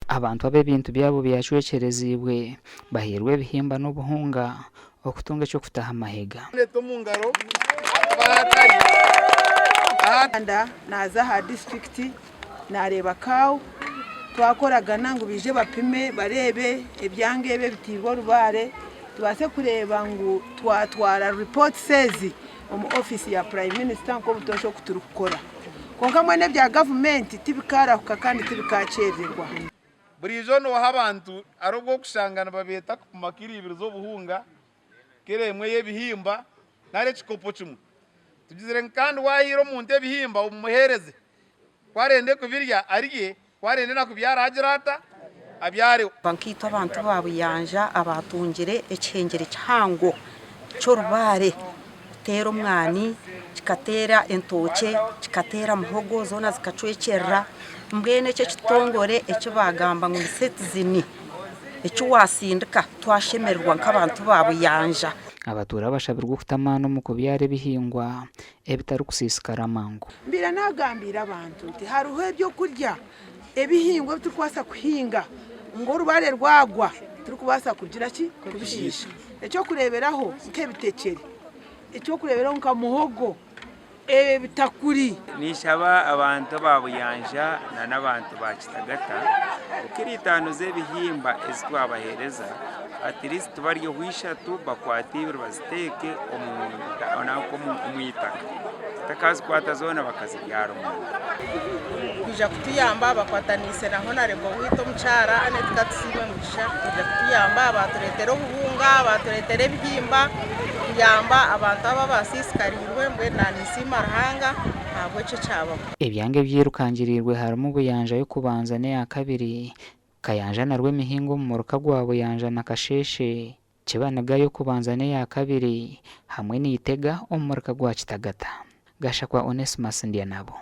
abantu ab'ebintu byabo byacwekerezibwe bahirwe ebihimba n'obuhunga okutunga eky'okutaha amahega. Naza ha district nareba kawo twakoragana ngo bije bapime barebe ebyangebe bitirwa rubare tubase kureba ngo twatwara report says mu office ya prime minister ko butosho kuturukora konka mwene bya government tibikara kandi tibikacererwa burijo no habantu arobwo kushangana babeta ku makiri ibiri zo buhunga keremwe yebihimba nare chikopo chimwe tugizire kandi wahiro mu nte bihimba umuhereze kwarende kubirya ariye kwarende nakubyara agirata abyare bankito abantu babuyanja abatungire ekihengere cyango cyo rubare tero mwani kikatera entoke kikatera muhogo zona zikacwekerera mbwene cyo kitongore ecyo bagamba ngo citizen ecyo wasindika twashemerwa nk'abantu babuyanja. Abatura bashabirwa kutamana mu kubyara ebihingwa ebitari kusisikara amangu. Mbira nagambira abantu nti haruho ebyo kurya ebihingwa tukwasa kuhinga ngo rubare rwagwa turi kubasa kugira ki kubishisha ecyo kureberaho nkebitekere icyo kureberaho nka muhogo bitakuri nishaba abantu babuyanja n'abantu ba Kitagata ukiritano z'ebihimba ezitwabahereza at least tubaryo hwishatu bakwatibira baziteke omwitaka takazi kwata zona bakazibyara kuja kutuyamba bakwatanise naho narebo wito mucara ane tukatsime musha kuja kutuyamba baturetera ubuhunga baturetera ebihimba kuyamba abantu aba basisikarirwe mbwe nanisima rahanga ntabwo cyo cyaba ebyange byirukangirirwe harimo ubuyanja yo kubanza ne ya kabiri kayanja narwe mihingo mu muruka gwa buyanja na kasheshe kibanaga yo kubanza ne ya kabiri hamwe n'itega mu muruka gwa Kitagata. Gashakwa Onesimus ndiye nabo.